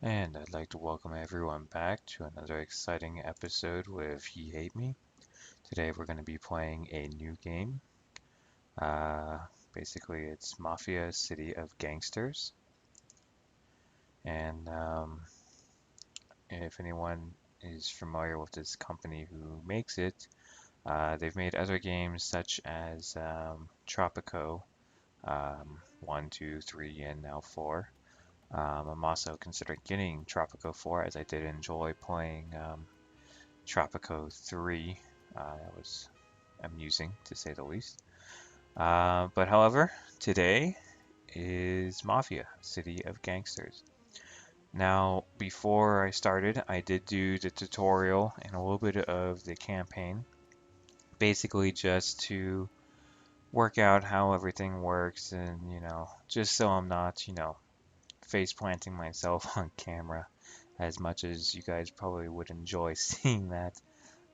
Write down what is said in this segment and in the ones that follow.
And I'd like to welcome everyone back to another exciting episode with Ye Hate Me. Today we're going to be playing a new game. Uh, Basically, it's Mafia City of Gangsters. And if anyone is familiar with this company who makes it, they've made other games such as Tropico 1, 2, 3, and now 4. I'm also considering getting Tropico 4 as I did enjoy playing Tropico 3. That was amusing to say the least. But however, today is Mafia, City of Gangsters. Now, before I started, I did do the tutorial and a little bit of the campaign, basically just to work out how everything works and, just so I'm not, face planting myself on camera as much as you guys probably would enjoy seeing that.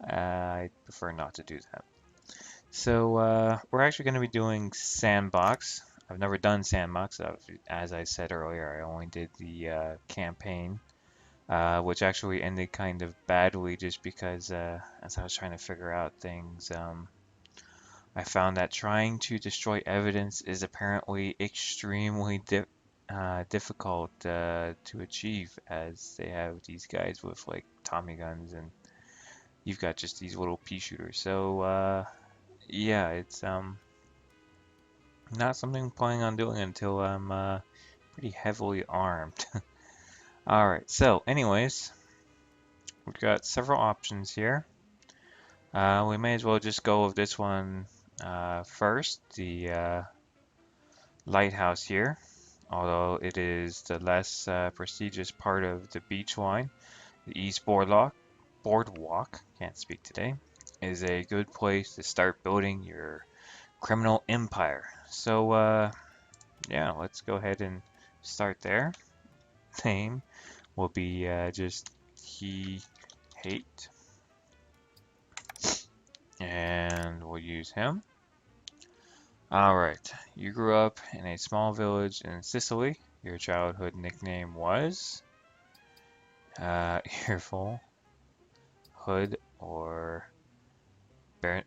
I prefer not to do that. So we're actually going to be doing Sandbox. I've never done Sandbox. As I said earlier, I only did the campaign, which actually ended kind of badly just because as I was trying to figure out things, I found that trying to destroy evidence is apparently extremely difficult to achieve, as they have these guys with like Tommy guns and you've got just these little pea shooters. So yeah, it's not something I'm planning on doing until I'm pretty heavily armed. Alright, so anyways, we've got several options here. We may as well just go with this one first, the lighthouse here. Although it is the less prestigious part of the beach line, the East Boardwalk, can't speak today, is a good place to start building your criminal empire. So yeah, let's go ahead and start there. Name will be just he hate, and we'll use him. All right, you grew up in a small village in Sicily. Your childhood nickname was Earful, Hood, or Bar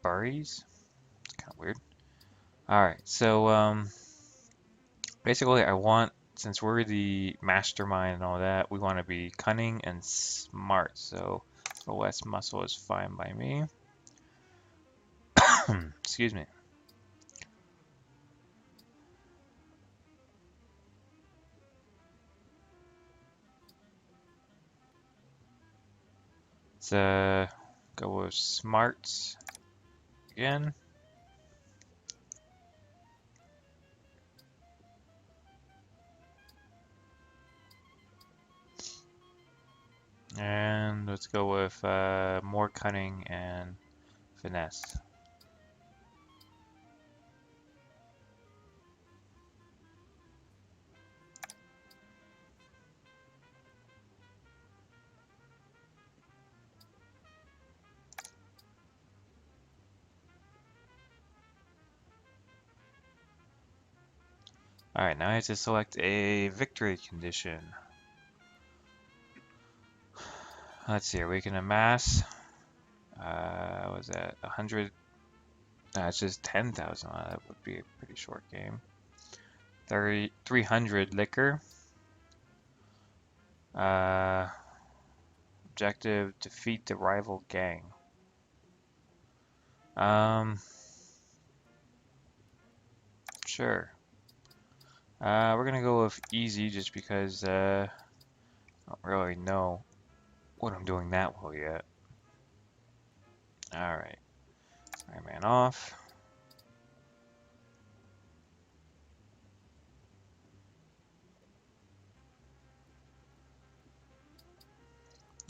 Barries. It's kind of weird. All right, so basically, since we're the mastermind and all that, we want to be cunning and smart. So the less muscle is fine by me. Excuse me. Let's go with smarts again. And let's go with more cunning and finesse. Alright, now I have to select a victory condition. Let's see, we can amass, what was that, 100, it's just 10,000, that would be a pretty short game. 300 liquor. Uh, Objective, defeat the rival gang. Um, sure. We're gonna go with easy just because I don't really know what I'm doing that well yet. Alright, Iron Man off.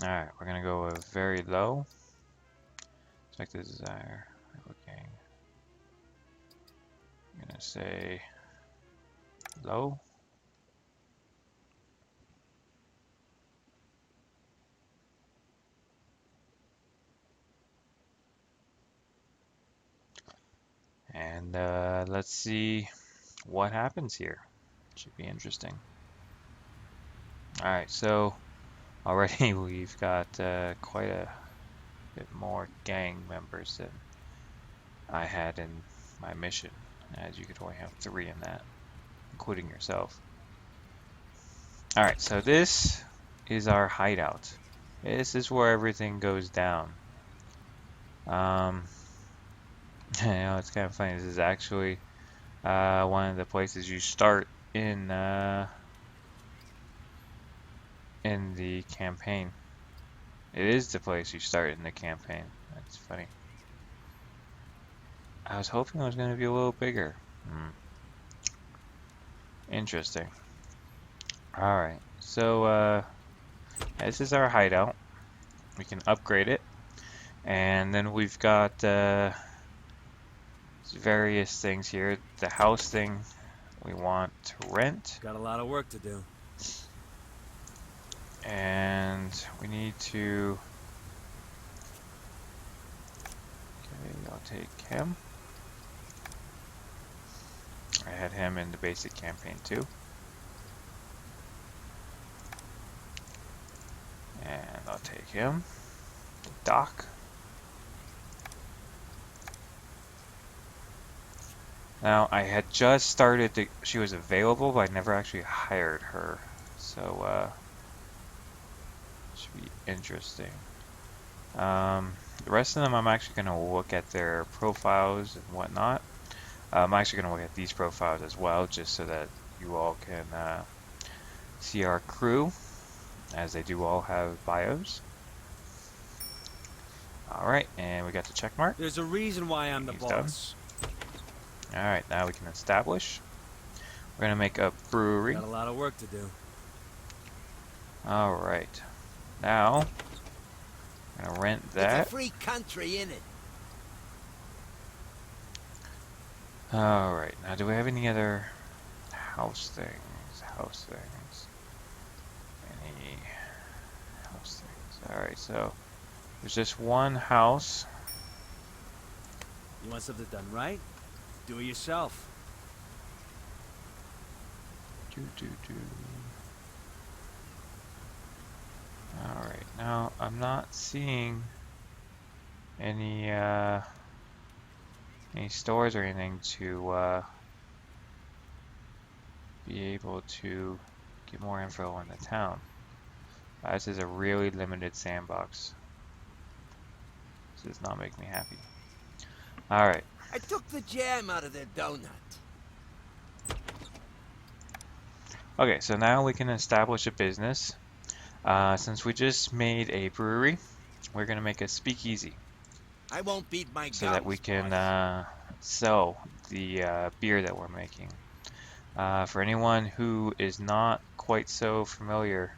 Alright, we're gonna go with very low. Select the desire. Okay. I'm gonna say low. And let's see what happens here. Should be interesting. Alright, so already we've got quite a bit more gang members than I had in my mission, as you could only have 3 in that, including yourself. Alright, so this is our hideout. This is where everything goes down. You know, it's kind of funny. This is actually one of the places you start in the campaign. It is the place you start in the campaign. That's funny. I was hoping it was going to be a little bigger. Interesting. Alright, so this is our hideout. We can upgrade it. And then we've got various things here. The house thing we want to rent. Got a lot of work to do. And we need to... Okay, I'll take him. I had him in the basic campaign too. And I'll take him. Doc. Now, I had just started to... She was available, but I never actually hired her. So, should be interesting. The rest of them, I'm actually going to look at their profiles and whatnot. I'm actually going to look at these profiles as well, just so that you all can see our crew, as they do all have bios. Alright, and we got the check mark. There's a reason why I'm the boss. Alright, now we can establish. We're going to make a brewery. Got a lot of work to do. Alright. Now, I'm going to rent that. It's a free country, innit? Alright, now do we have any other house things? House things. Any house things? Alright, so there's just one house. You want something done right? Do it yourself. Alright, now I'm not seeing any stores or anything to be able to get more info on the town. This is a really limited sandbox. This does not make me happy. Alright. I took the jam out of their donut. Okay, so now we can establish a business. Since we just made a brewery, we're going to make a speakeasy. I won't beat my so that we can sell the beer that we're making. For anyone who is not quite so familiar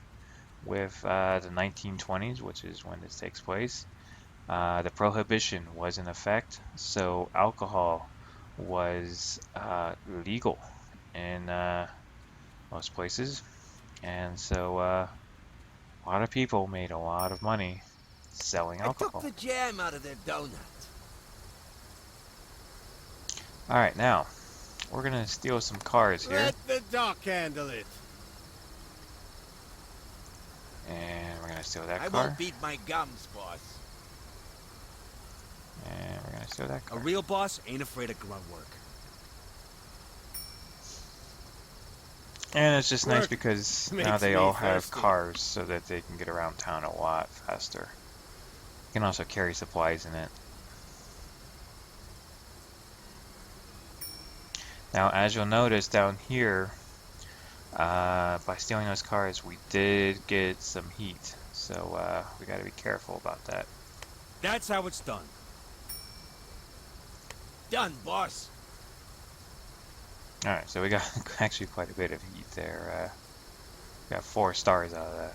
with the 1920s, which is when this takes place, the prohibition was in effect, so alcohol was legal in most places, and so a lot of people made a lot of money selling alcohol. I took the jam out of their donut. Alright, now, we're gonna steal some cars here. Let the doc handle it. And we're gonna steal that I car. won't beat my gums, boss. And we're gonna steal that car. A real boss ain't afraid of grunt work. And it's just nice Work because now makes they me all have thirsty. cars so that they can get around town a lot faster. You can also carry supplies in it. Now, as you'll notice down here, by stealing those cars, we did get some heat. So we gotta be careful about that. That's how it's done. Done, boss. Alright, so we got actually quite a bit of heat there. Got 4 stars out of that.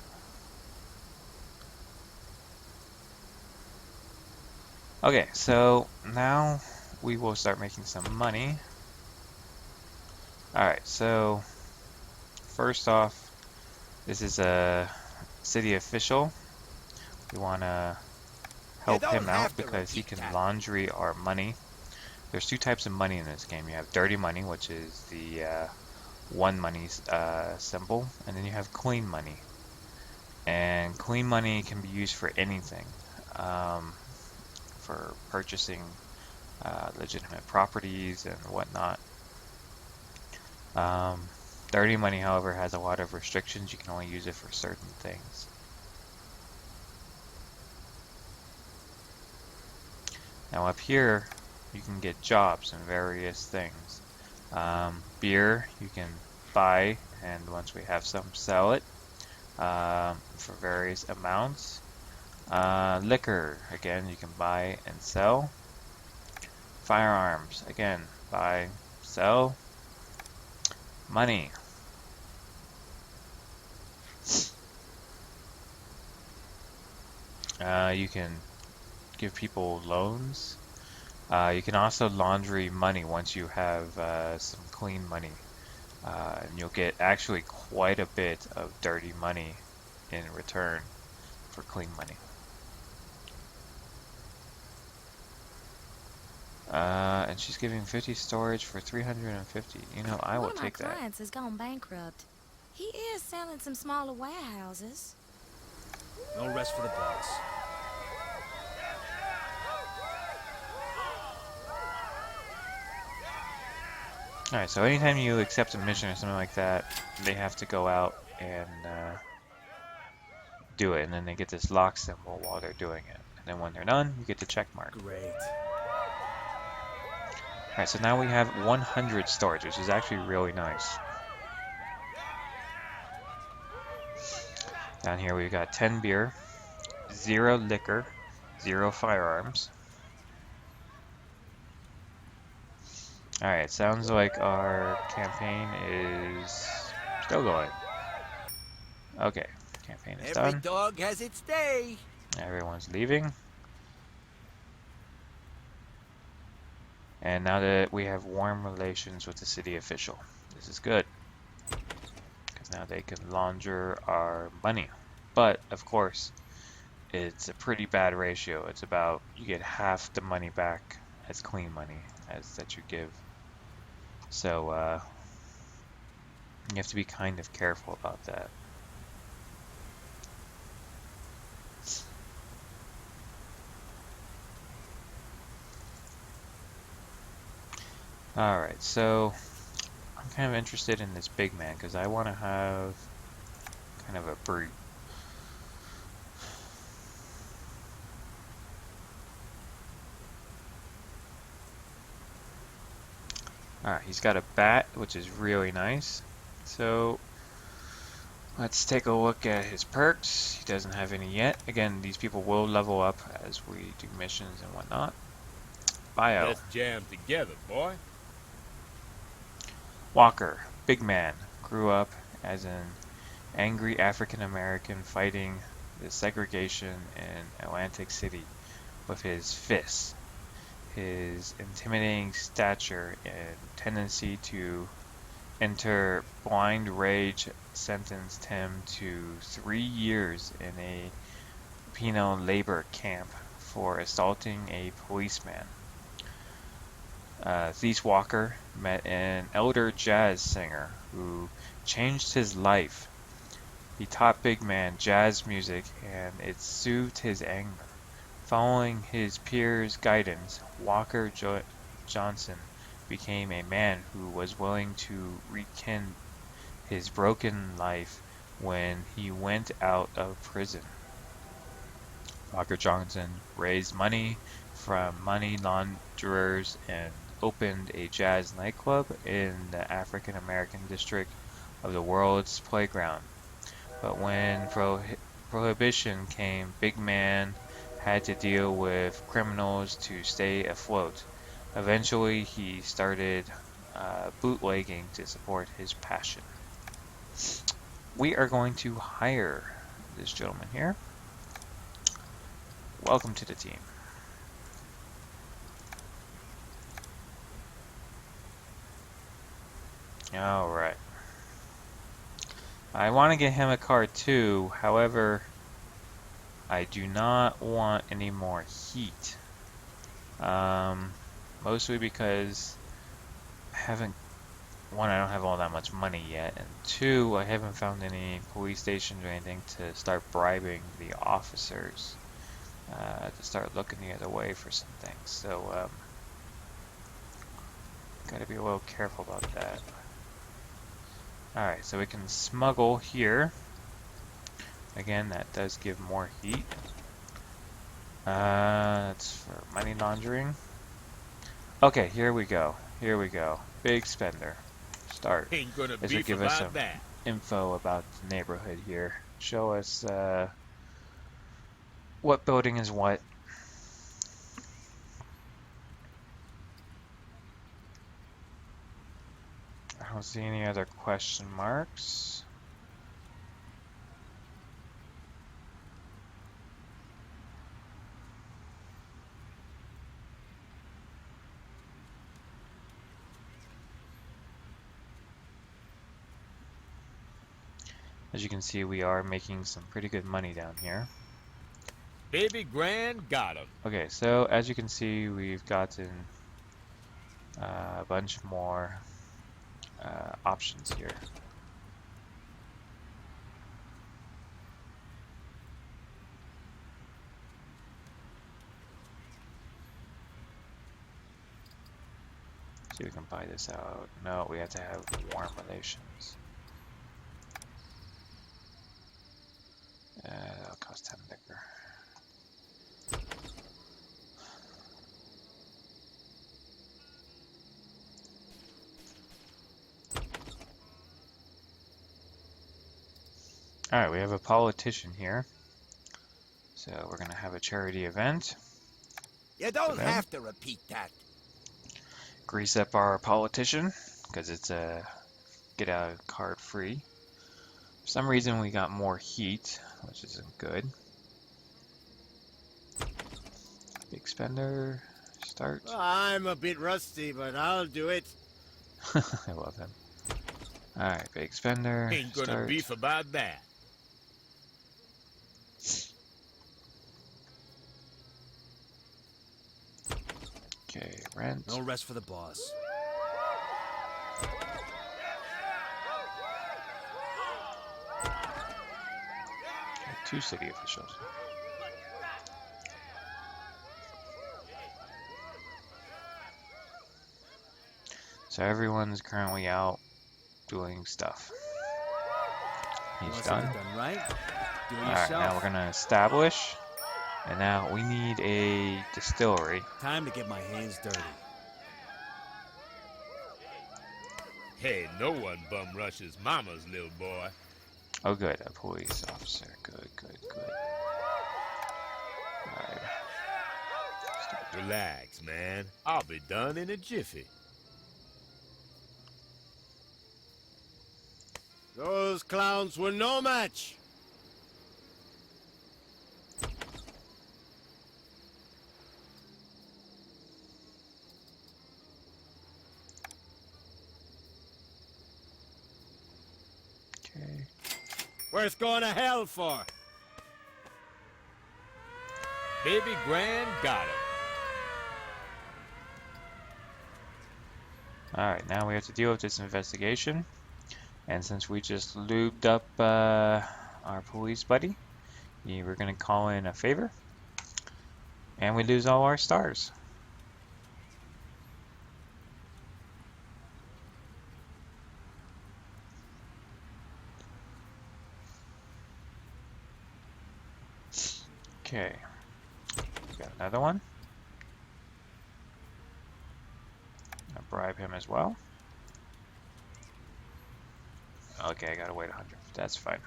Okay, so now we will start making some money. Alright, so first off, this is a city official. We want to help don't him out have to because he repeat can that. laundry our money. There's 2 types of money in this game. You have dirty money, which is the one money symbol, and then you have clean money. And clean money can be used for anything, um, for purchasing legitimate properties and whatnot. Um, Dirty money, however, has a lot of restrictions. You can only use it for certain things. Now up here, you can get jobs and various things. Beer, you can buy, and once we have some, sell it for various amounts. Liquor, again, you can buy and sell. Firearms, again, buy, sell. Money. You can give people loans. You can also laundry money once you have some clean money. And you'll get actually quite a bit of dirty money in return for clean money. And she's giving 50 storage for 350. You know, I will One of my take that. clients has gone bankrupt. He is selling some smaller warehouses. No rest for the boss. Alright, so anytime you accept a mission or something like that, they have to go out and do it, and then they get this lock symbol while they're doing it. And then when they're done, you get the check mark. Great. Alright, so now we have 100 storage, which is actually really nice. Down here we've got 10 beer, 0 liquor, 0 firearms. Alright, sounds like our campaign is still going. Okay, campaign is Every done. dog has its day. Everyone's leaving. And now that we have warm relations with the city official, this is good. Because now they can launder our money. But, of course, it's a pretty bad ratio. It's about, you get half the money back as clean money as that you give. So, you have to be kind of careful about that. Alright, so I'm kind of interested in this big man because I want to have kind of a brute. Alright, he's got a bat, which is really nice. So, let's take a look at his perks. He doesn't have any yet. Again, these people will level up as we do missions and whatnot. Bio. Let's jam together, boy. Walker, big man, grew up as an angry African American fighting the segregation in Atlantic City with his fists. His intimidating stature and tendency to enter blind rage sentenced him to 3 years in a penal labor camp for assaulting a policeman. Thies Walker met an elder jazz singer who changed his life. He taught Big Man jazz music and it soothed his anger. Following his peers' guidance, Walker Johnson became a man who was willing to rekindle his broken life when he went out of prison. Walker Johnson raised money from money launderers and opened a jazz nightclub in the African American district of the World's Playground. But when prohibition came, Big Man had to deal with criminals to stay afloat. Eventually, he started bootlegging to support his passion. We are going to hire this gentleman here. Welcome to the team. Alright. I want to get him a car too, however, I do not want any more heat. Mostly because I haven't one, I don't have all that much money yet, and two, I haven't found any police stations or anything to start bribing the officers to start looking the other way for some things. So, gotta be a little careful about that. Alright, so we can smuggle here. Again, that does give more heat. That's for money laundering. Okay, here we go. Here we go. Big spender. Start. Ain't gonna This will beef give us about some that. info about the neighborhood here. Show us what building is what. I don't see any other question marks. As you can see, we are making some pretty good money down here. Baby Grand got him. Okay, so as you can see, we've gotten a bunch more options here. See, we can buy this out. No, we have to have warm relations. That'll cost 10 liquor. Alright, we have a politician here. So we're gonna have a charity event. You don't Okay. have to repeat that. Grease up our politician, because it's a get out of card free. For some reason we got more heat, which isn't good. Big spender, start. I'm a bit rusty, but I'll do it. I love him. Alright, big spender, Ain't gonna start. beef about that. Okay, rent. No rest for the boss. Okay, 2 city officials. So everyone's currently out doing stuff. He's Wants done. it done right. Do it Alright, yourself. now we're gonna establish. And now we need a distillery. Time to get my hands dirty. Hey, no one bum rushes mama's little boy. Oh good, a police officer. Good, good, good. Alright. Relax, man. I'll be done in a jiffy. Those clowns were no match. Okay. Worth going to hell for. Baby Grand got him. Alright, now we have to deal with this investigation. And since we just lubed up our police buddy, we're gonna call in a favor. And we lose all our stars. Okay, we got another one. I'll bribe him as well. Okay, I gotta wait 100. That's fine.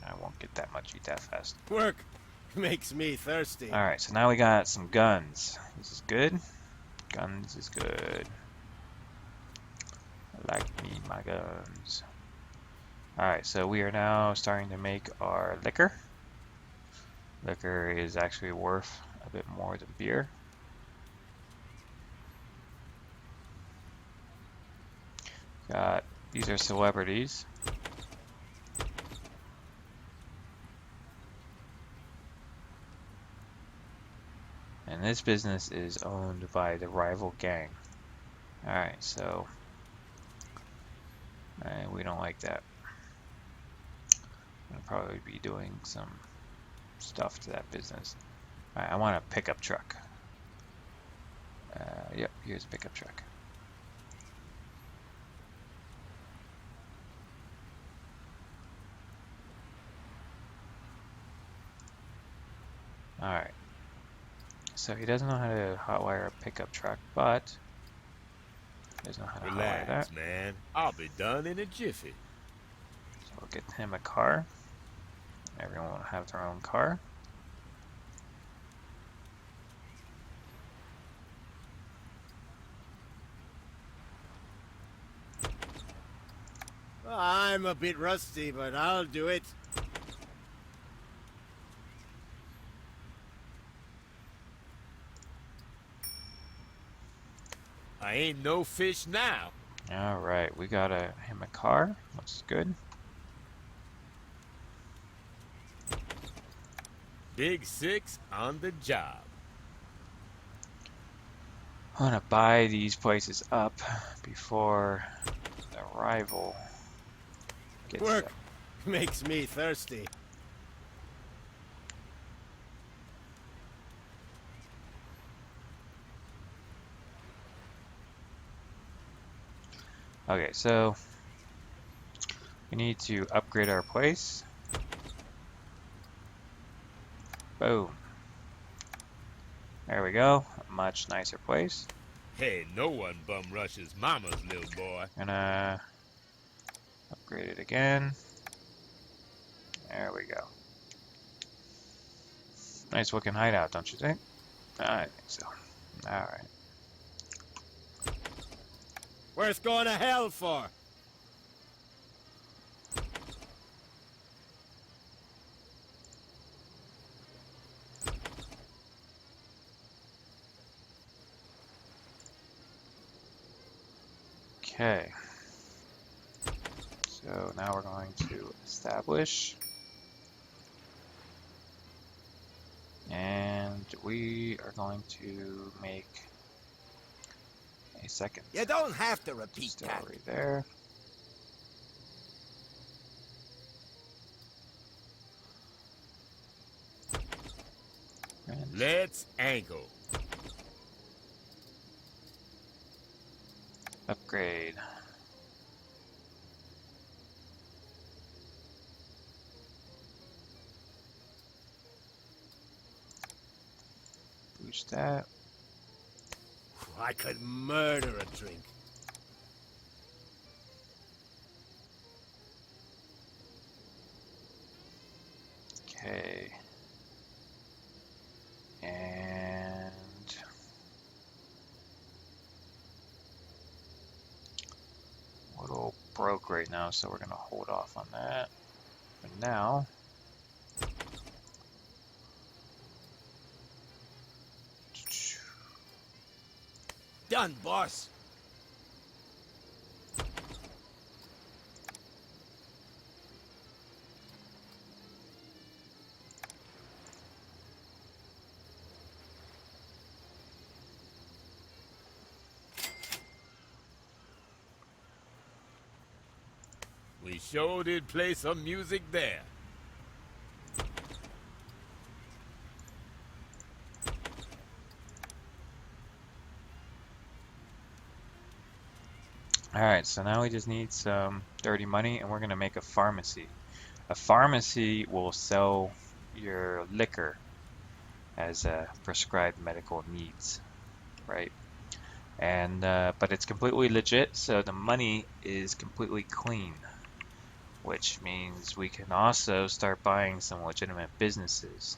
I won't get that much, eat that fast. Work makes me thirsty. Alright, so now we got some guns. This is good. Guns is good. I like me my guns. Alright, so we are now starting to make our liquor. Liquor is actually worth a bit more than beer. Got, these are celebrities. And this business is owned by the rival gang. Alright, so And we don't like that. I'll probably be doing some stuff to that business. Alright, I want a pickup truck. Yep, here's a pickup truck. Alright. So he doesn't know how to hotwire a pickup truck, but he doesn't know how to hotwire that. Relax, man. I'll be done in a jiffy. So we'll get him a car. Everyone will have their own car. I'm a bit rusty, but I'll do it. I ain't no fish now. Alright, we got him a car. Looks good. Big Six on the job. I want to buy these places up before the rival gets Work them. makes me thirsty. Okay, so we need to upgrade our place. Boom. There we go. A much nicer place. Hey, no one bum rushes mama's little boy. Gonna upgrade it again. There we go. Nice looking hideout, don't you think? I think so. Alright. Worth going to hell for? Okay. So now we're going to establish. And we are going to make a second You don't have to repeat that. distillery there. And Let's angle. upgrade. Boost that. I could murder a drink. Okay. And a little broke right now, so we're gonna hold off on that. But now Done, boss. We sure did play some music there. Alright, so now we just need some dirty money and we're going to make a pharmacy. A pharmacy will sell your liquor as prescribed medical needs, right? And but it's completely legit, so the money is completely clean, which means we can also start buying some legitimate businesses.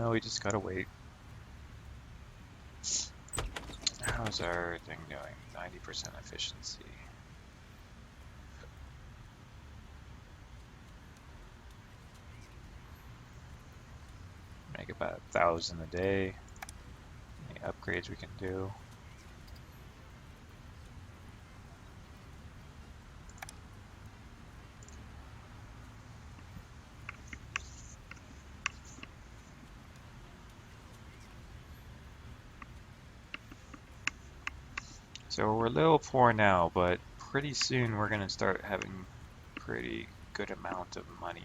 We just gotta wait. How's our thing doing? 90% efficiency. Make about 1,000 a day. Any upgrades we can do. So we're a little poor now, but pretty soon we're gonna start having pretty good amount of money.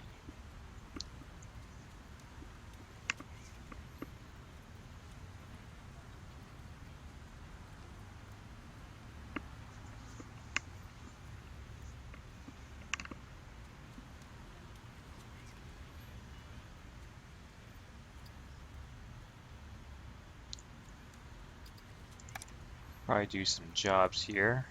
Probably do some jobs here.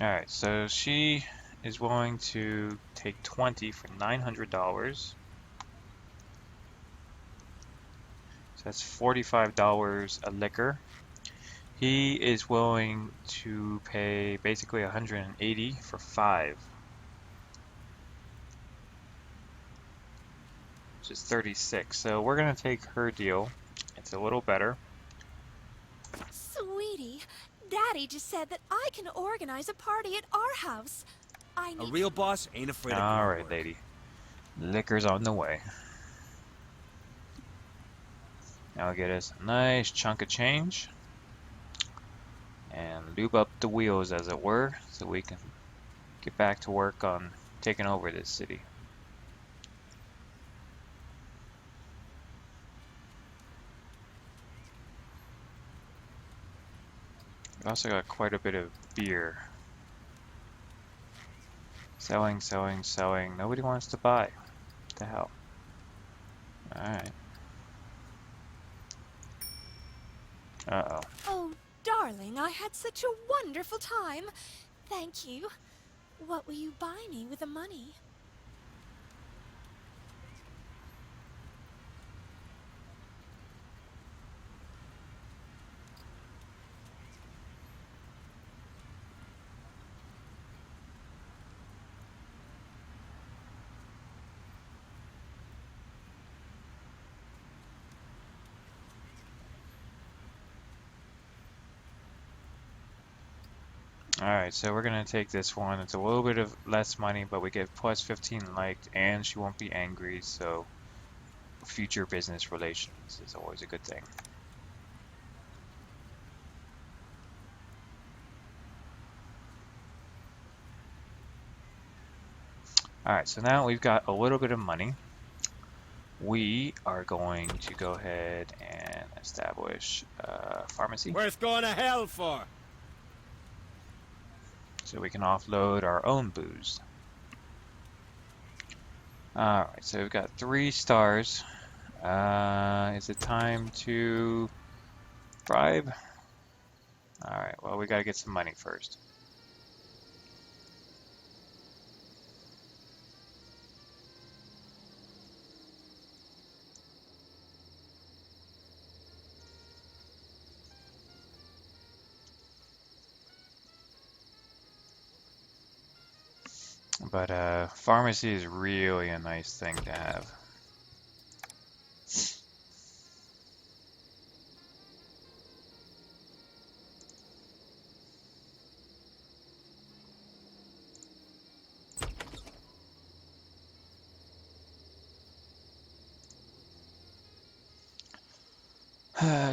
Alright, so she is willing to take 20 for $900. So that's $45 a liquor. He is willing to pay basically 180 for 5, which is 36. So we're gonna take her deal. It's a little better. Sweetie, Daddy just said that I can organize a party at our house. I A need real boss ain't afraid of Alright, groundwork. lady. Liquor's on the way. Now we'll get us a nice chunk of change and lube up the wheels, as it were, so we can get back to work on taking over this city. We also got quite a bit of beer. Selling, selling, selling. Nobody wants to buy. What the hell? Alright. Uh-oh. Oh, darling, I had such a wonderful time. Thank you. What will you buy me with the money? Alright, so we're gonna take this one. It's a little bit of less money, but we get plus 15 liked, and she won't be angry, so future business relations is always a good thing. Alright, so now we've got a little bit of money. We are going to go ahead and establish a pharmacy, Worth going to hell for? so we can offload our own booze. Alright, so we've got 3 stars. Is it time to bribe? Alright, well, we gotta get some money first. But pharmacy is really a nice thing to have.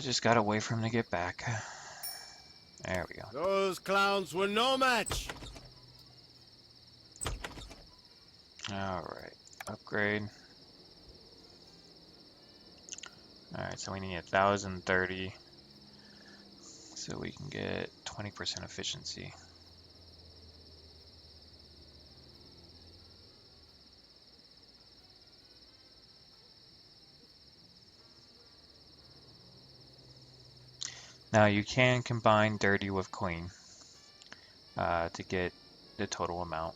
Just gotta wait for him to get back. There we go. Those clowns were no match. Alright, upgrade. Alright, so we need 1,030 so we can get 20% efficiency. Now you can combine dirty with clean. to get the total amount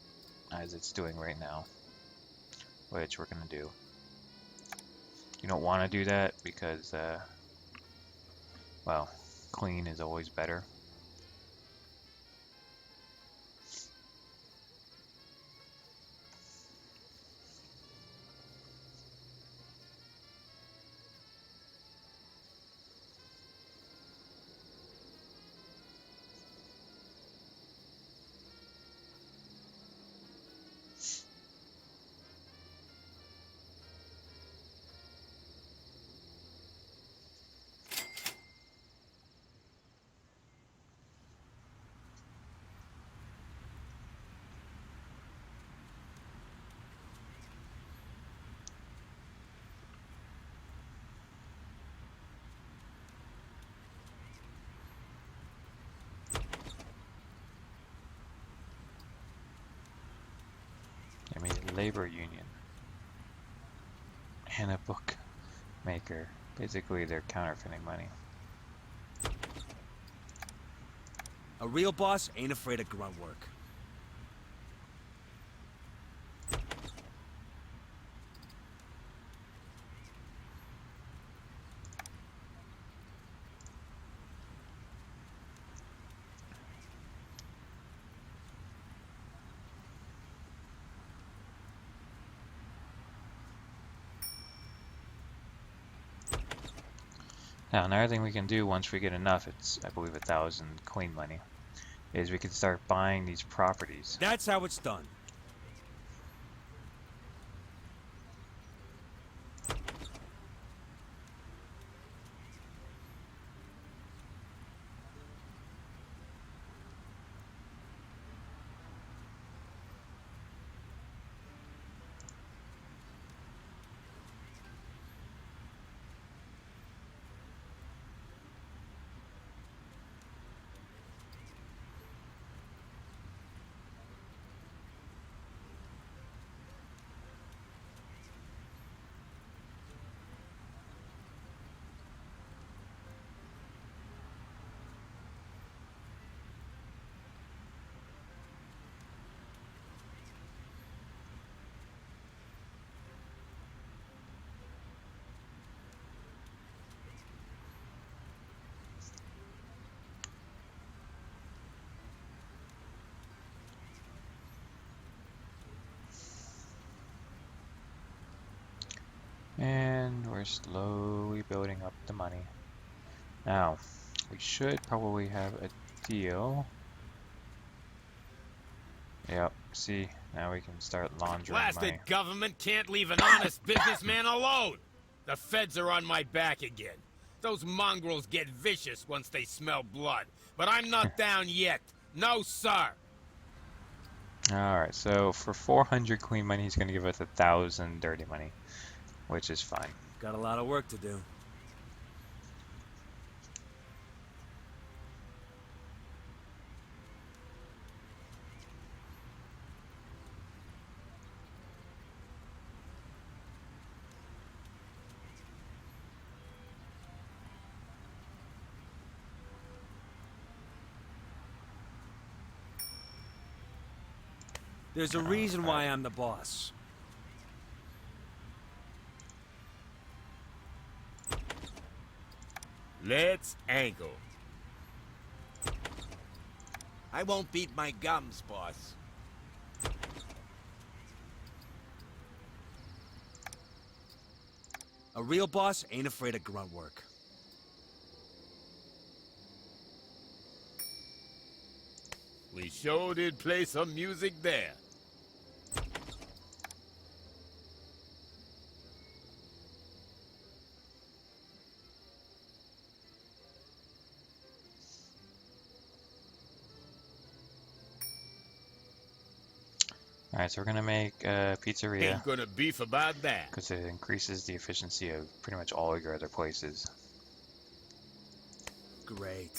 as it's doing right now, which we're gonna do. You don't want to do that because, well, clean is always better. I made a labor union and a bookmaker. Basically, they're counterfeiting money. A real boss ain't afraid of grunt work. Now, another thing we can do once we get enough, it's I believe 1,000 clean money, is we can start buying these properties. That's how it's done. And we're slowly building up the money. Now, we should probably have a deal. Yep, see, now we can start laundering Blasted money. government can't leave an honest businessman alone! The feds are on my back again. Those mongrels get vicious once they smell blood. But I'm not down yet. No, sir! Alright, so for 400 clean money, he's going to give us 1,000 dirty money, which is fine. Got a lot of work to do. There's a reason why I'm the boss. Let's angle. I won't beat my gums, boss. A real boss ain't afraid of grunt work. We sure did play some music there. Alright, so we're going to make a pizzeria Ain't gonna beef about that. because it increases the efficiency of pretty much all your other places. Great.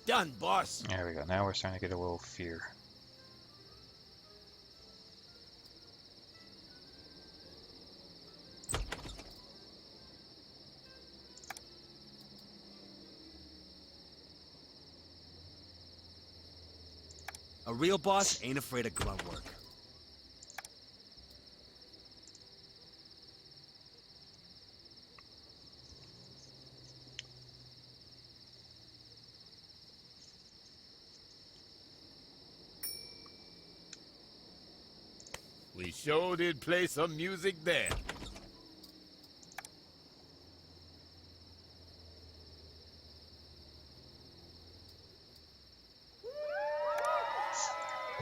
Done, boss. There we go, now we're starting to get a little fear. A real boss ain't afraid of grunt work. We sure did play some music there.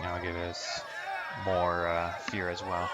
Now I'll give us more fear as well.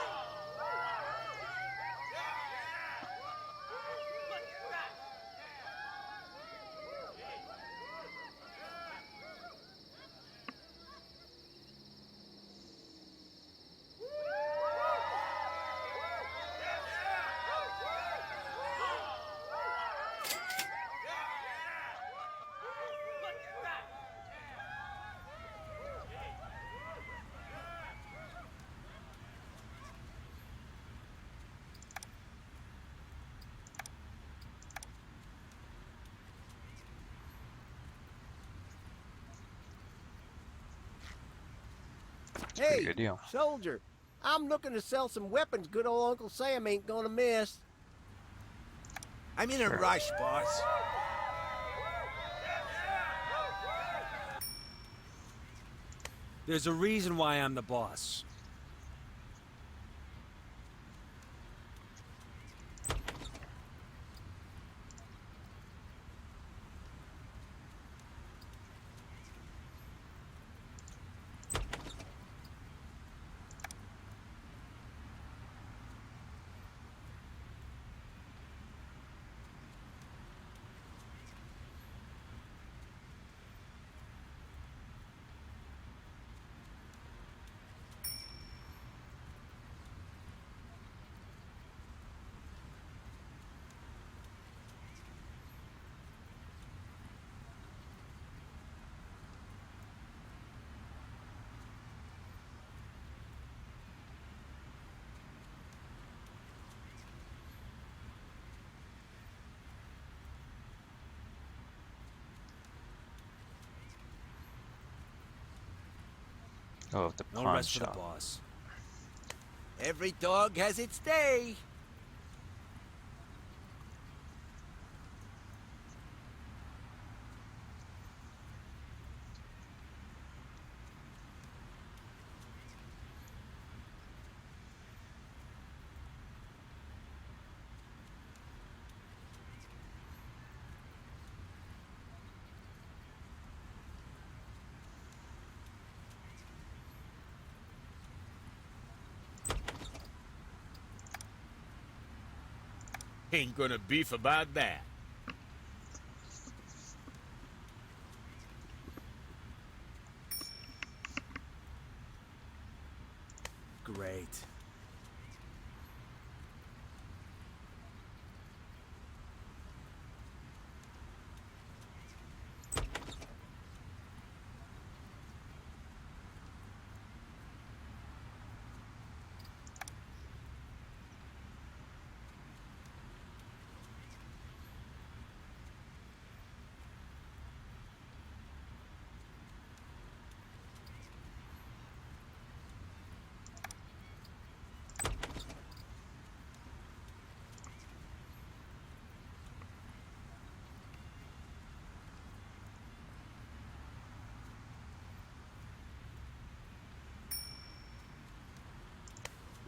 Pretty Hey, good deal. soldier, I'm looking to sell some weapons good old Uncle Sam ain't gonna miss. I'm in a Sure. rush, boss. There's a reason why I'm the boss. Oh, the No pawn rest for the shop. boss. Every dog has its day. Ain't gonna beef about that. Great.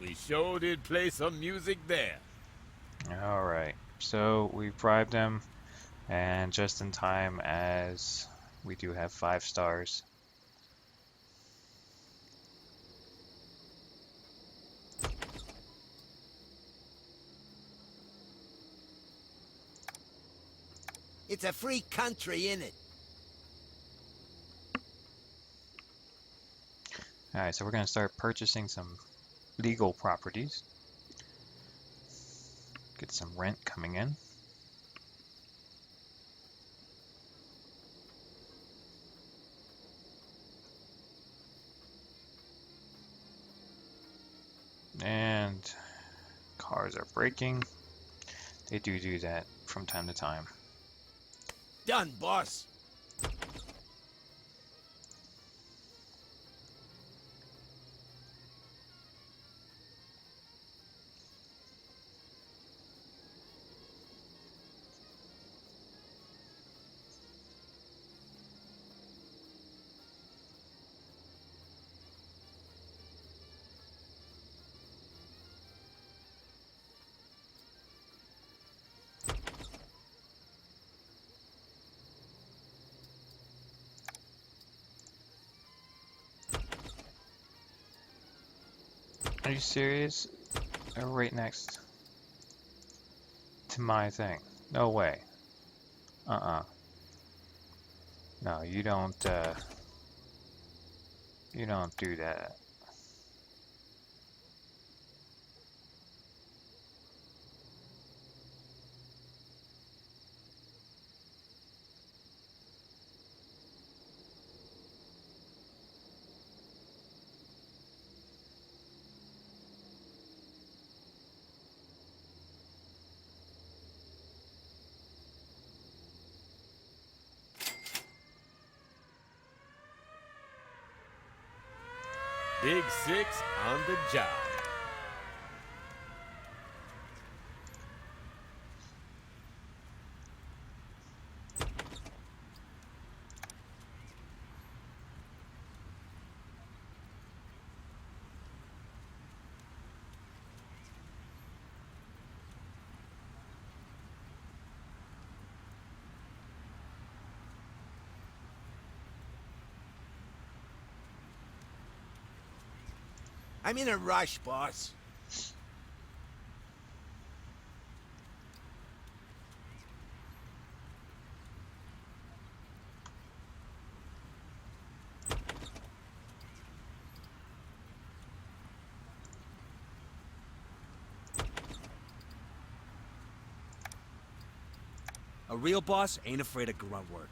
We sure did play some music there. All right. So we bribed them, and just in time as we do have 5 stars. It's a free country, innit? All right, so we're going to start purchasing some legal properties. Get some rent coming in. And cars are breaking. They do that from time to time. Done, boss. Are you serious? Right next to my thing. No way. Uh-uh. No, you don't do that. Big Six on the job. I'm in a rush, boss. A real boss ain't afraid of grunt work.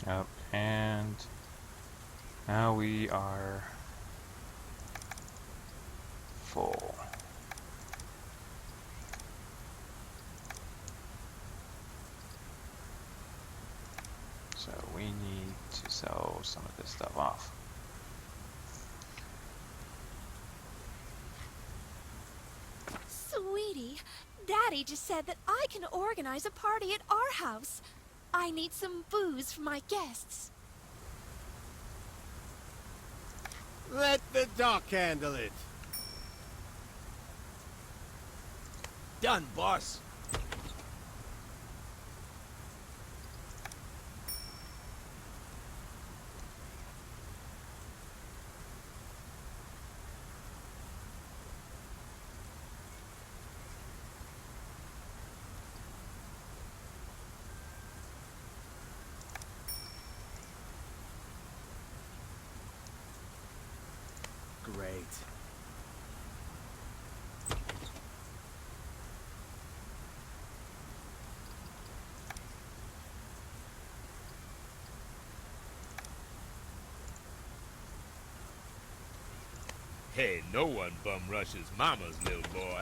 Yep, and now we are full. So we need to sell some of this stuff off. Sweetie, Daddy just said that I can organize a party at our house. I need some booze for my guests. Let the doc handle it. Done, boss. Great. Hey, no one bum rushes mama's little boy.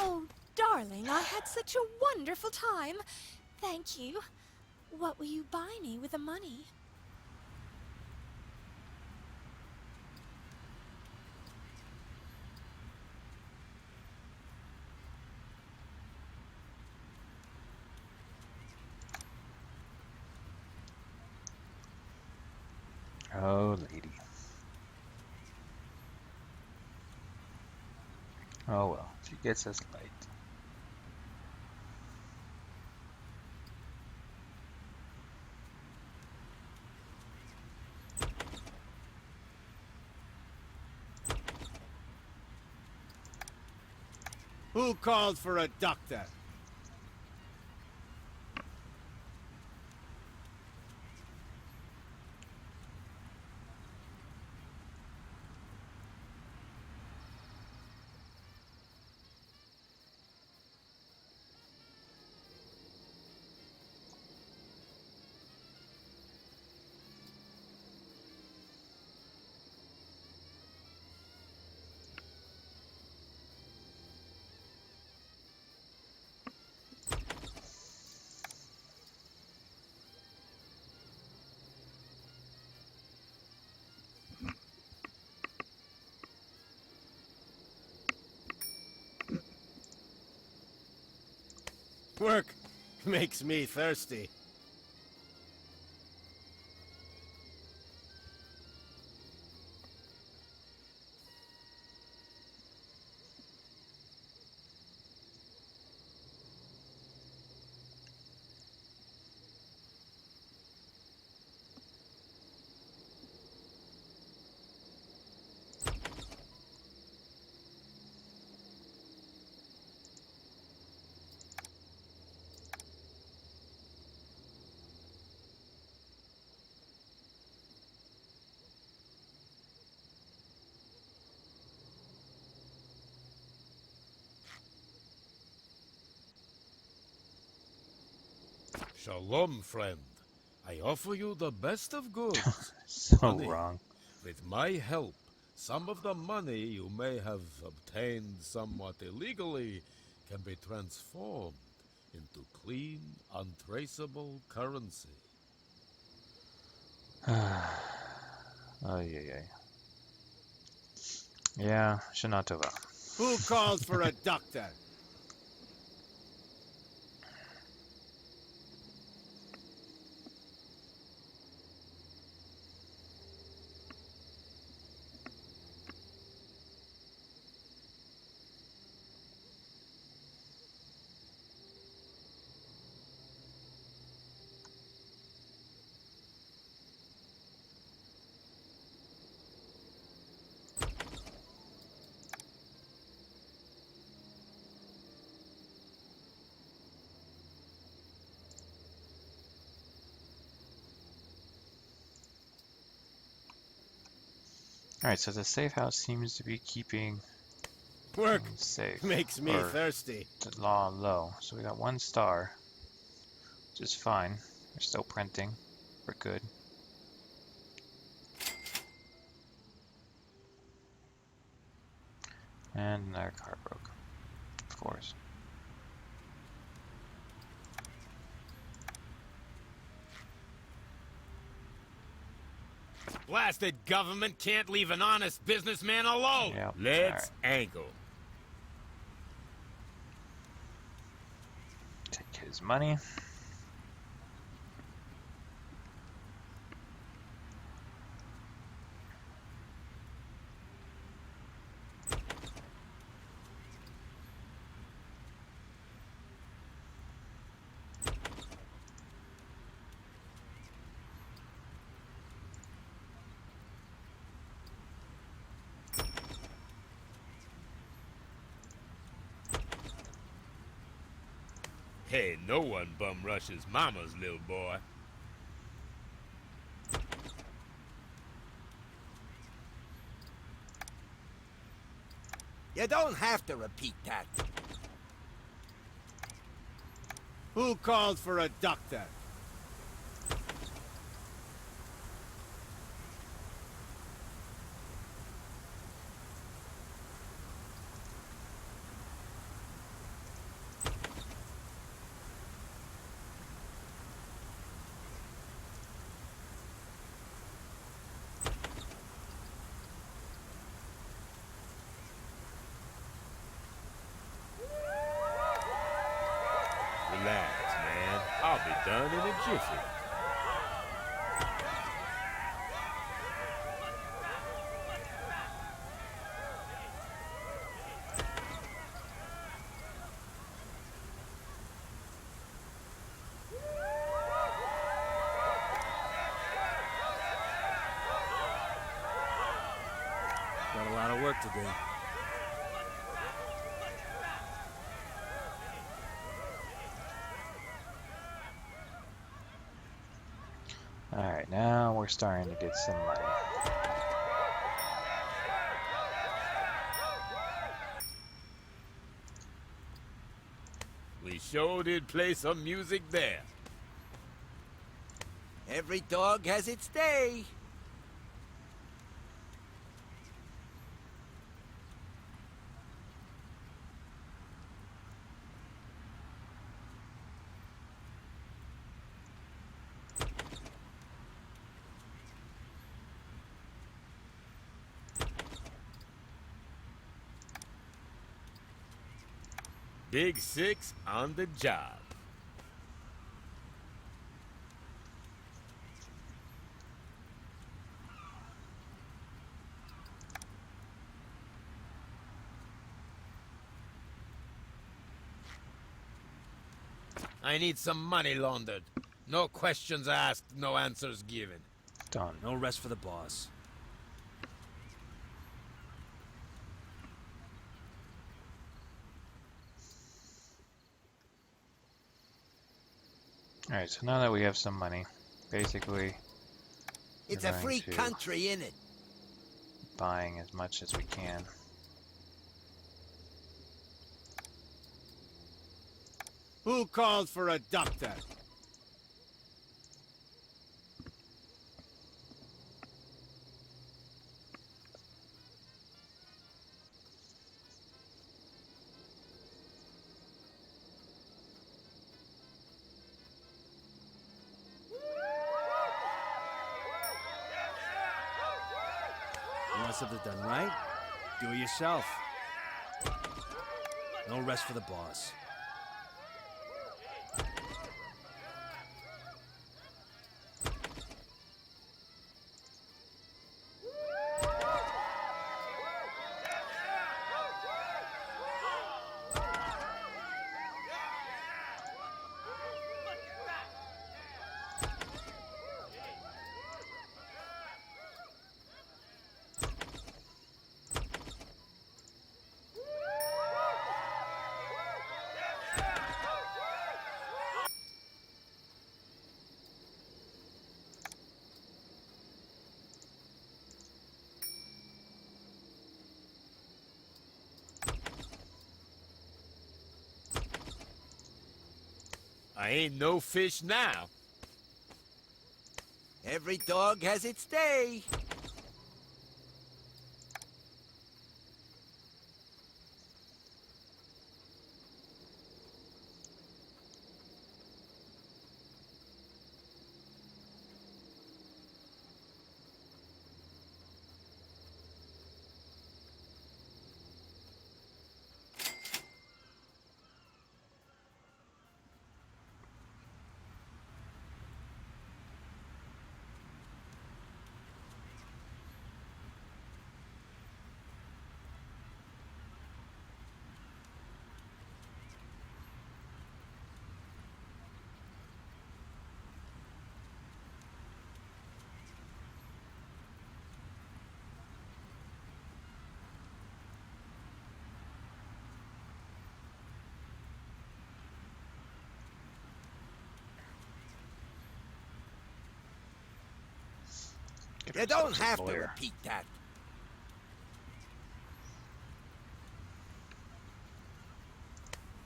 Oh, darling, I had such a wonderful time. Thank you. What will you buy me with the money? Oh, lady. Oh well, she gets us light. Who called for a doctor? Work makes me thirsty. Shalom, friend. I offer you the best of goods. So Money. wrong. With my help, some of the money you may have obtained somewhat illegally can be transformed into clean, untraceable currency. Ay, ay, ay. Yeah, Shanatova. Who called for a doctor? Alright, so the safe house seems to be keeping Work things safe. makes me Or thirsty. the law low. So we got 1 star, which is fine. We're still printing. We're good. And another car broke. Of course. Blasted government can't leave an honest businessman alone. Yep. Let's angle. Take his money. Hey, no one bum rushes mama's little boy. You don't have to repeat that. Who called for a doctor? Relax, man. I'll be done in a jiffy. Got a lot of work to do. Alright, now we're starting to get some money. We sure did play some music there. Every dog has its day. Big Six on the job. I need some money laundered. No questions asked, no answers given. Done. No rest for the boss. Alright, so now that we have some money, basically It's we're a going free to country, innit? buying as much as we can. Who called for a doctor? You want something done right? Do it yourself. No rest for the boss. I ain't no fish now. Every dog has its day. Get You don't ourselves a have to lawyer. repeat that.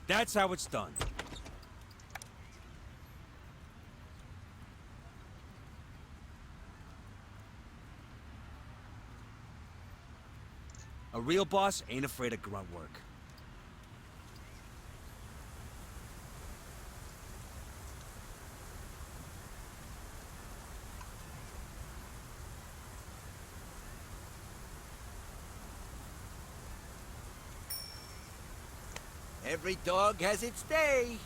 That's how it's done. A real boss ain't afraid of grunt work. Every dog has its day.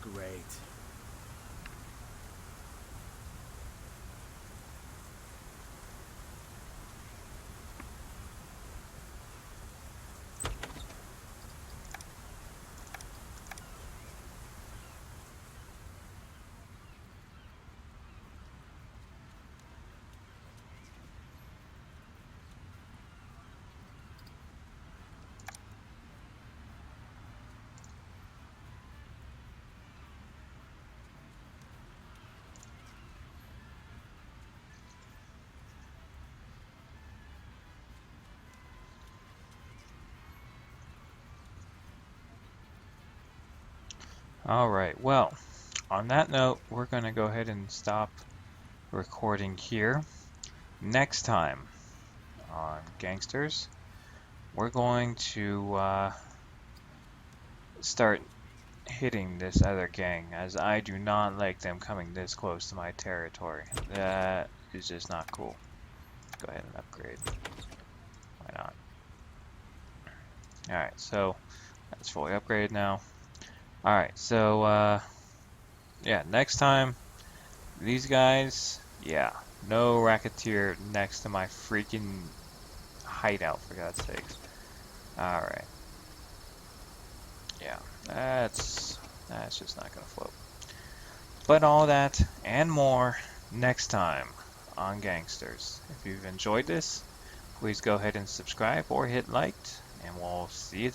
Great. Alright, well, on that note, we're going to go ahead and stop recording here. Next time on Gangsters, we're going to start hitting this other gang, as I do not like them coming this close to my territory. That is just not cool. Go ahead and upgrade. Why not? Alright, so that's fully upgraded now. Alright, so yeah, next time, these guys, yeah, no racketeer next to my freaking hideout, for God's sakes. Alright. Yeah, that's just not gonna float. But all that and more next time on Gangsters. If you've enjoyed this, please go ahead and subscribe or hit like, and we'll see you